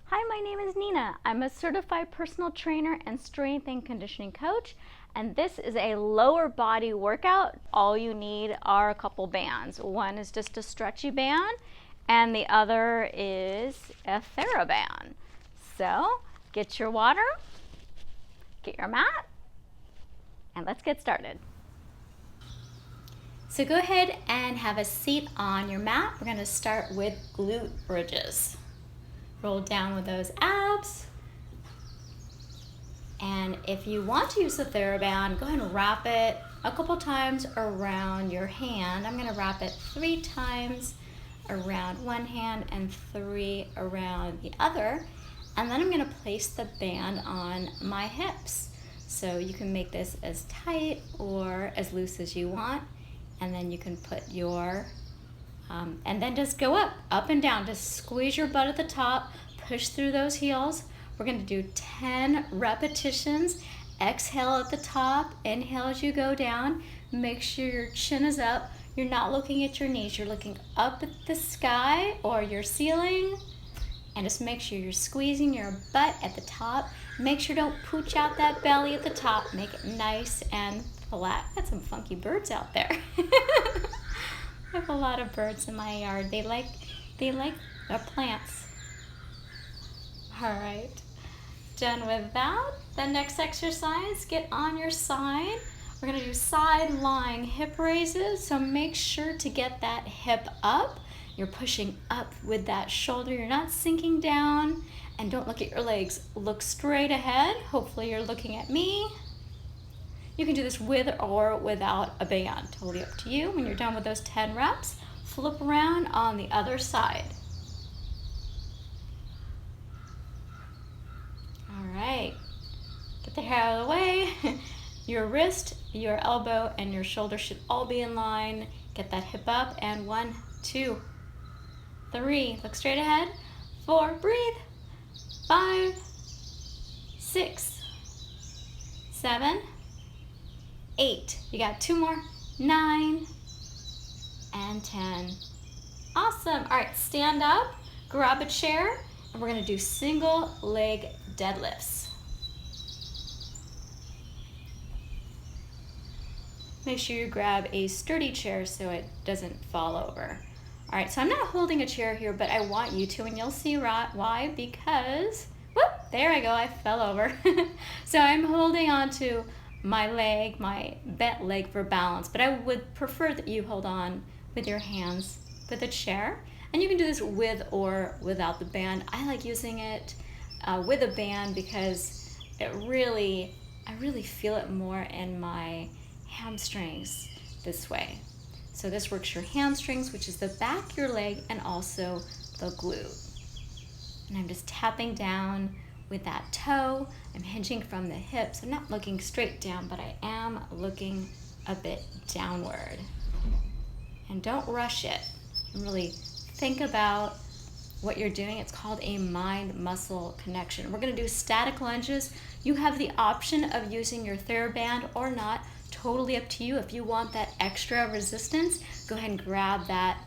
Hi, my name is Nina. I'm a certified personal trainer and strength and conditioning coach, and this is a lower body workout. All you need are a couple bands. One is just a stretchy band, and the other is a Theraband. So get your water, get your mat, and let's get started. So go ahead and have a seat on your mat. We're going to start with glute bridges. Roll down with those abs. And if you want to use the Theraband, go ahead and wrap it a couple times around your hand. I'm going to wrap it 3 times around one hand and 3 around the other. And then I'm going to place the band on my hips. So you can make this as tight or as loose as you want. And then you can put your and then just go up and down. Just squeeze your butt at the top, push through those heels. We're going to do 10 repetitions. Exhale at the top, inhale as you go down. Make sure your chin is up. You're not looking at your knees, you're looking up at the sky or your ceiling. And just make sure you're squeezing your butt at the top. Make sure don't pooch out that belly at the top. Make it nice and flat. Got some funky birds out there. I have a lot of birds in my yard. They like the plants. All right, done with that. The next exercise, get on your side. We're gonna do side lying hip raises. So make sure to get that hip up. You're pushing up with that shoulder. You're not sinking down. And don't look at your legs. Look straight ahead. Hopefully you're looking at me. You can do this with or without a band, totally up to you. When you're done with those 10 reps, flip around on the other side. All right, get the hair out of the way. Your wrist, your elbow, and your shoulder should all be in line. Get that hip up, and 1, 2, 3, look straight ahead. 4, breathe. 5, 6, 7, 8, you got 2 more, 9, and 10. Awesome. All right, stand up, grab a chair, and we're gonna do single leg deadlifts. Make sure you grab a sturdy chair so it doesn't fall over. All right, so I'm not holding a chair here, but I want you to, and you'll see why, because, whoop, there I go, I fell over. So I'm holding on to my leg, my bent leg for balance, but I would prefer that you hold on with your hands with a chair. And you can do this with or without the band. I like using it with a band because I really feel it more in my hamstrings this way. So this works your hamstrings, which is the back of your leg, and also the glute. And I'm just tapping down with that toe. I'm hinging from the hips. I'm not looking straight down, but I am looking a bit downward. And don't rush it. Really think about what you're doing. It's called a mind-muscle connection. We're gonna do static lunges. You have the option of using your Theraband or not. Totally up to you. If you want that extra resistance, go ahead and grab that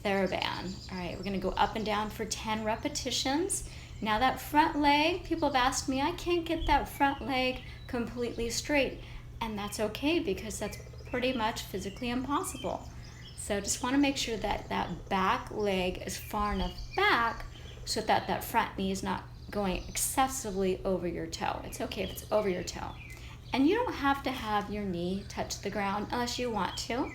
Theraband. All right, we're gonna go up and down for 10 repetitions. Now that front leg, people have asked me, I can't get that front leg completely straight. And that's okay, because that's pretty much physically impossible. So just wanna make sure that that back leg is far enough back so that that front knee is not going excessively over your toe. It's okay if it's over your toe. And you don't have to have your knee touch the ground unless you want to.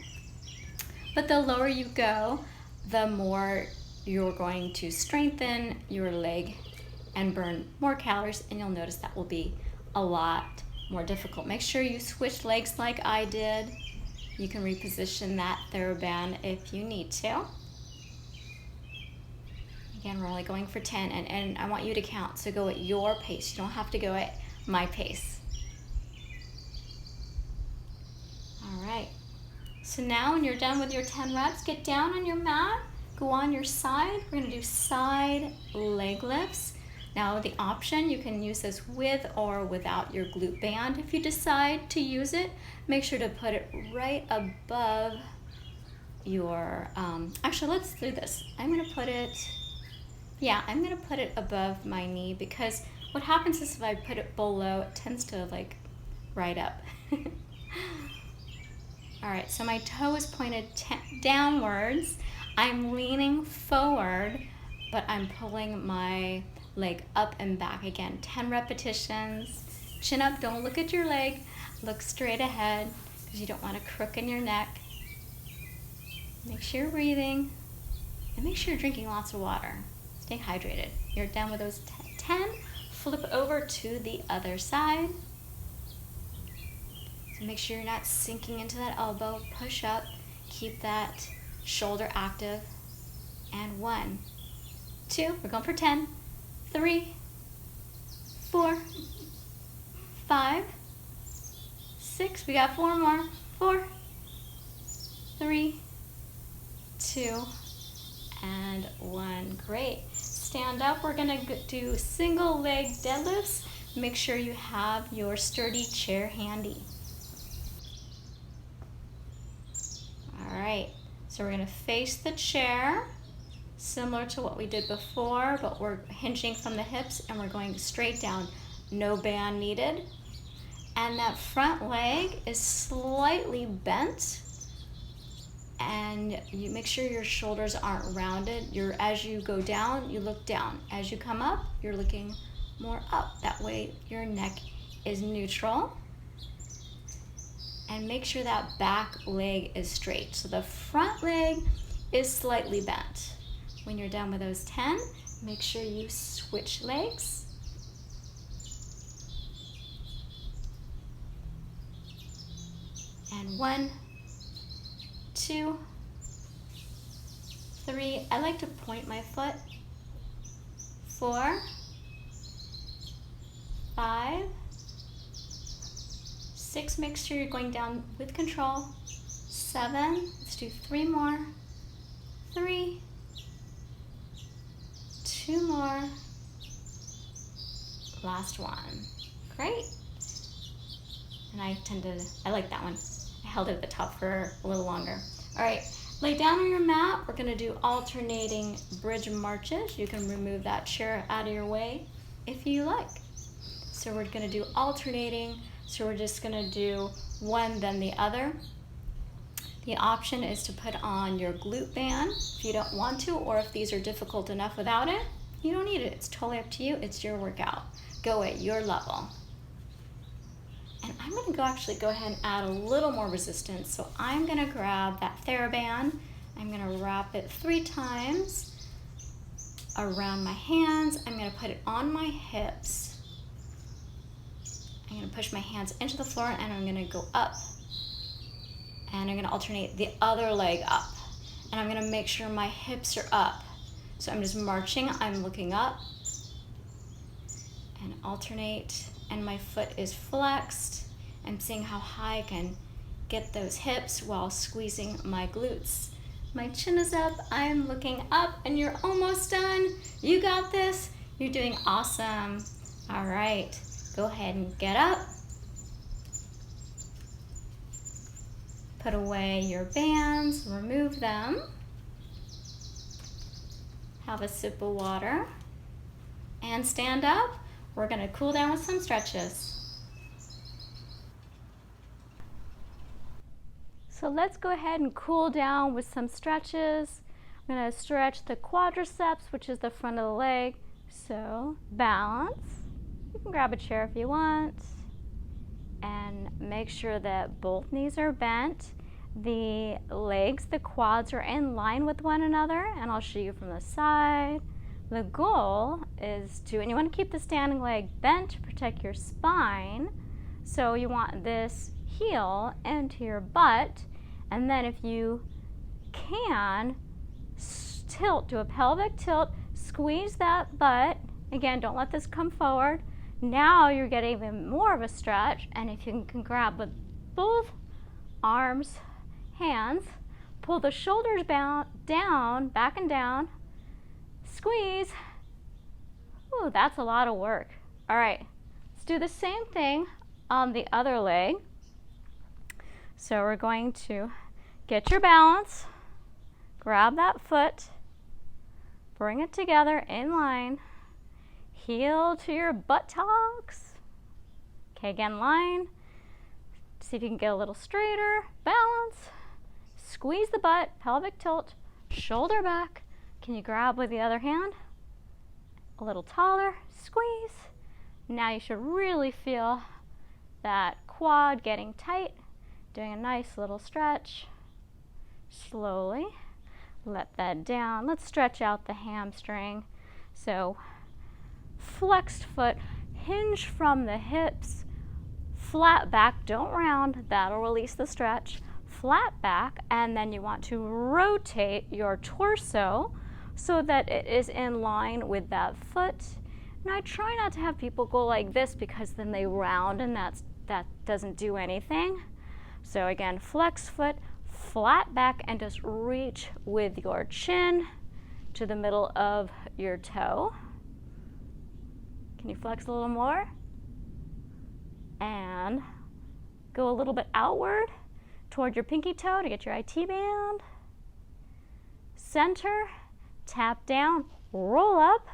But the lower you go, the more you're going to strengthen your leg and burn more calories, and you'll notice that will be a lot more difficult. Make sure you switch legs like I did. You can reposition that Theraband if you need to. Again, we're only going for 10, and I want you to count, so go at your pace. You don't have to go at my pace. All right, so now when you're done with your 10 reps, get down on your mat, go on your side. We're gonna do side leg lifts. Now the option, you can use this with or without your glute band. If you decide to use it, make sure to put it right above your, actually let's do this. I'm gonna put it Yeah, I'm gonna put it above my knee because what happens is if I put it below, it tends to like right up. All right, so my toe is pointed downwards. I'm leaning forward, but I'm pulling my leg up and back again. 10 repetitions. Chin up, don't look at your leg. Look straight ahead because you don't want to crook in your neck. Make sure you're breathing and make sure you're drinking lots of water. Stay hydrated. You're done with those 10. Flip over to the other side. So make sure you're not sinking into that elbow. Push up. Keep that shoulder active. And 1, 2, we're going for 10. 3, 4, 5, 6. We got 4 more. 4, 3, 2, and 1. Great. Stand up. We're going to do single leg deadlifts. Make sure you have your sturdy chair handy. All right. So we're going to face the chair, similar to what we did before, but we're hinging from the hips and we're going straight down. No band needed. And that front leg is slightly bent. And you make sure your shoulders aren't rounded. As you go down, you look down. As you come up, you're looking more up. That way your neck is neutral. And make sure that back leg is straight. So the front leg is slightly bent. When you're done with those 10, make sure you switch legs. And 1, 2, 3. I like to point my foot. 4, 5, 6. Make sure you're going down with control. 7. Let's do 3 more. 3, 2 more. Last one. Great. And I like that one. I held it at the top for a little longer. All right, lay down on your mat. We're gonna do alternating bridge marches. You can remove that chair out of your way if you like. So we're gonna do alternating. So we're just gonna do one, then the other. The option is to put on your glute band if you don't want to, or if these are difficult enough without it, you don't need it. It's totally up to you. It's your workout. Go at your level. And I'm gonna go ahead and add a little more resistance. So I'm gonna grab that Theraband. I'm gonna wrap it 3 times around my hands. I'm gonna put it on my hips. I'm gonna push my hands into the floor and I'm gonna go up. And I'm gonna alternate the other leg up. And I'm gonna make sure my hips are up. So I'm just marching, I'm looking up. And alternate, and my foot is flexed. I'm seeing how high I can get those hips while squeezing my glutes. My chin is up, I'm looking up, and you're almost done. You got this, you're doing awesome. All right, go ahead and get up. Put away your bands, remove them. Have a sip of water, and stand up. We're gonna cool down with some stretches. So let's go ahead and cool down with some stretches. I'm gonna stretch the quadriceps, which is the front of the leg. So balance. You can grab a chair if you want. And make sure that both knees are bent. The legs, the quads are in line with one another, and I'll show you from the side. The goal is and you want to keep the standing leg bent to protect your spine. So you want this heel into your butt, and then if you can, tilt, do a pelvic tilt, squeeze that butt. Again, don't let this come forward. Now you're getting even more of a stretch, and if you can grab with both arms, hands, pull the shoulders down, back and down, squeeze. Ooh, that's a lot of work. All right, let's do the same thing on the other leg. So we're going to get your balance, grab that foot, Bring it together in line. Heel to your buttocks. Okay, again, line. See if you can get a little straighter. Balance. Squeeze the butt, pelvic tilt, shoulder back. Can you grab with the other hand? A little taller, squeeze. Now you should really feel that quad getting tight. Doing a nice little stretch. Slowly let that down. Let's stretch out the hamstring. So flexed foot, hinge from the hips, flat back, don't round, that'll release the stretch. Flat back, and then you want to rotate your torso so that it is in line with that foot. And I try not to have people go like this because then they round and that doesn't do anything. So again, flex foot, flat back, and just reach with your chin to the middle of your toe. Can you flex a little more? And go a little bit outward toward your pinky toe to get your IT band. Center, tap down, roll up.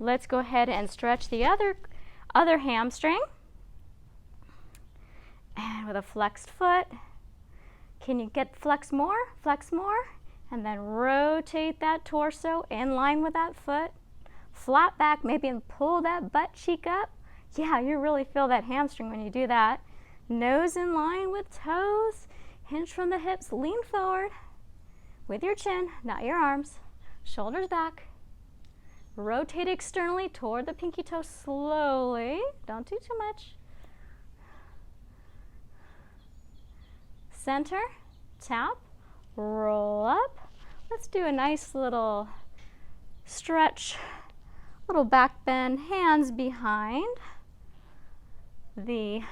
Let's go ahead and stretch the other hamstring. And with a flexed foot, can you get flex more, and then rotate that torso in line with that foot. Flat back, maybe pull that butt cheek up. Yeah, you really feel that hamstring when you do that. Nose in line with toes. Hinge from the hips, lean forward with your chin, not your arms. Shoulders back. Rotate externally toward the pinky toe slowly. Don't do too much. Center, tap, roll up. Let's do a nice little stretch, little back bend, hands behind the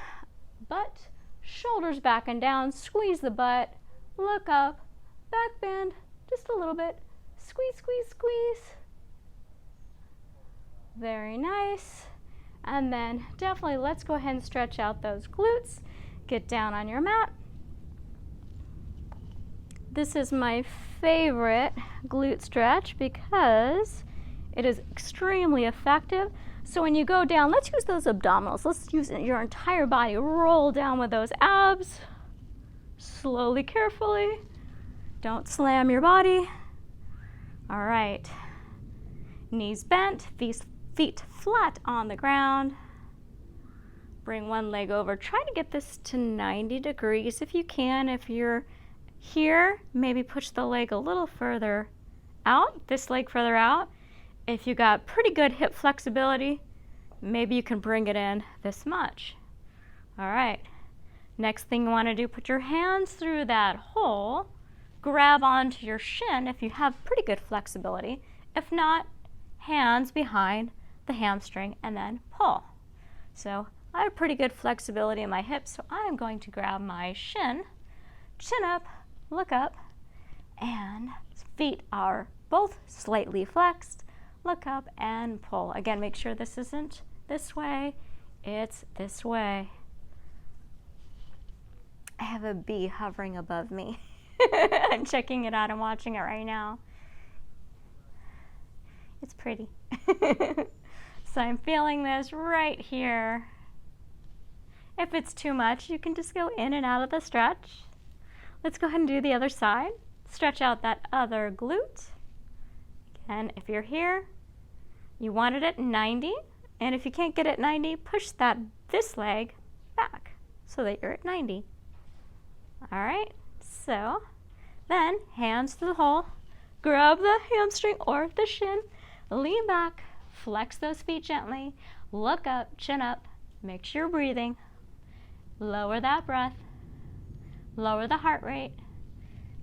butt. Shoulders back and down, squeeze the butt, look up, back bend, just a little bit, squeeze, squeeze, squeeze. Very nice. And then definitely let's go ahead and stretch out those glutes. Get down on your mat. This is my favorite glute stretch because it is extremely effective. So when you go down, let's use those abdominals. Let's use your entire body. Roll down with those abs. Slowly, carefully. Don't slam your body. All right. Knees bent, feet flat on the ground. Bring one leg over. Try to get this to 90 degrees if you can. If you're here, maybe push the leg a little further out, this leg further out. If you got pretty good hip flexibility, maybe you can bring it in this much. All right. Next thing you want to do, put your hands through that hole, grab onto your shin if you have pretty good flexibility. If not, hands behind the hamstring and then pull. So I have pretty good flexibility in my hips, so I'm going to grab my shin, chin up, look up, and feet are both slightly flexed. Look up and pull. Again, make sure this isn't this way, it's this way. I have a bee hovering above me. I'm checking it out and watching it right now. It's pretty. So I'm feeling this right here. If it's too much, you can just go in and out of the stretch. Let's go ahead and do the other side. Stretch out that other glute. And if you're here, you want it at 90. And if you can't get it 90, push this leg back so that you're at 90. All right, so then hands to the hole, grab the hamstring or the shin, lean back, flex those feet gently, look up, chin up, make sure you're breathing, lower that breath, lower the heart rate.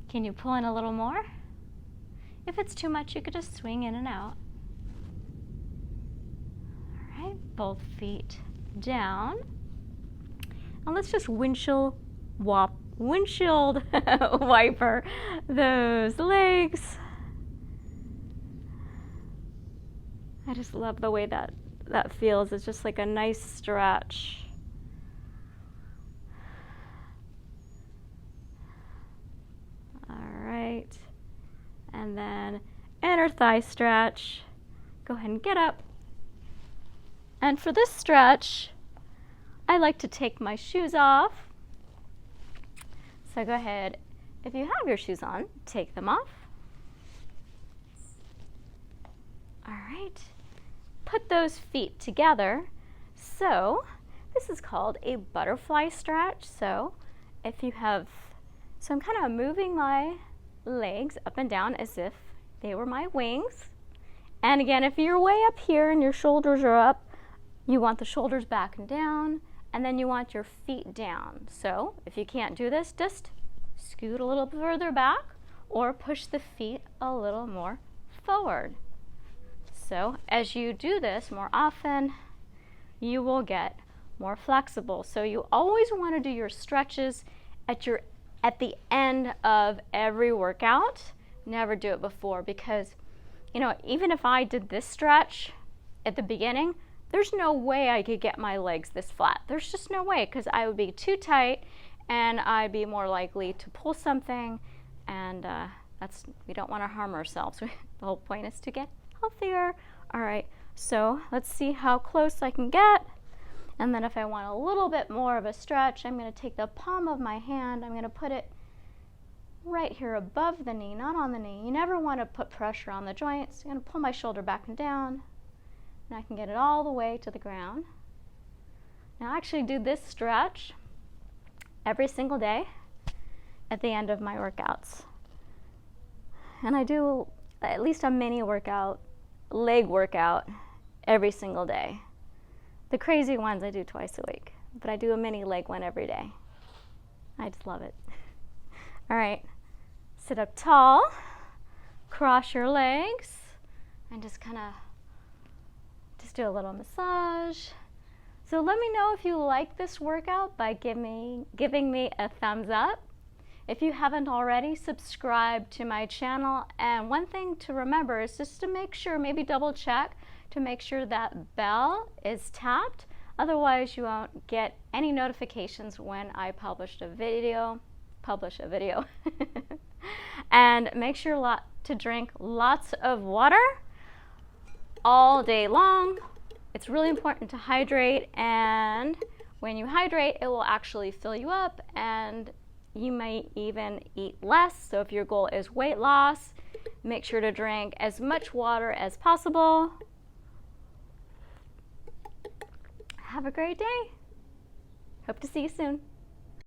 Can you pull in a little more? If it's too much, you could just swing in and out. All right, both feet down. And let's just windshield wiper those legs. I just love the way that feels. It's just like a nice stretch. All right. And then inner thigh stretch. Go ahead and get up. And for this stretch, I like to take my shoes off. So go ahead, if you have your shoes on, take them off. All right, put those feet together. So this is called a butterfly stretch. So if you have, so I'm kind of moving my legs up and down as if they were my wings. And again, if you're way up here and your shoulders are up, you want the shoulders back and down, and then you want your feet down. So if you can't do this, just scoot a little further back or push the feet a little more forward. So as you do this more often, you will get more flexible. So you always want to do your stretches at the end of every workout. Never do it before, because even if I did this stretch at the beginning, there's no way I could get my legs this flat. There's just no way, because I would be too tight and I'd be more likely to pull something, and we don't want to harm ourselves. The whole point is to get healthier. All right, so let's see how close I can get. And then if I want a little bit more of a stretch, I'm going to take the palm of my hand, I'm going to put it right here above the knee, not on the knee. You never want to put pressure on the joints. I'm going to pull my shoulder back and down, and I can get it all the way to the ground. Now I actually do this stretch every single day at the end of my workouts. And I do at least a mini workout, leg workout, every single day. The crazy ones I do twice a week, but I do a mini leg one every day. I just love it. All right, sit up tall, cross your legs, and just do a little massage. So let me know if you like this workout by giving me a thumbs up. If you haven't already, subscribe to my channel. And one thing to remember is just to make sure, maybe double check to make sure that bell is tapped. Otherwise, you won't get any notifications when I publish a video. And make sure to drink lots of water all day long. It's really important to hydrate, and when you hydrate, it will actually fill you up, and you may even eat less. So if your goal is weight loss, make sure to drink as much water as possible. Have a great day. Hope to see you soon.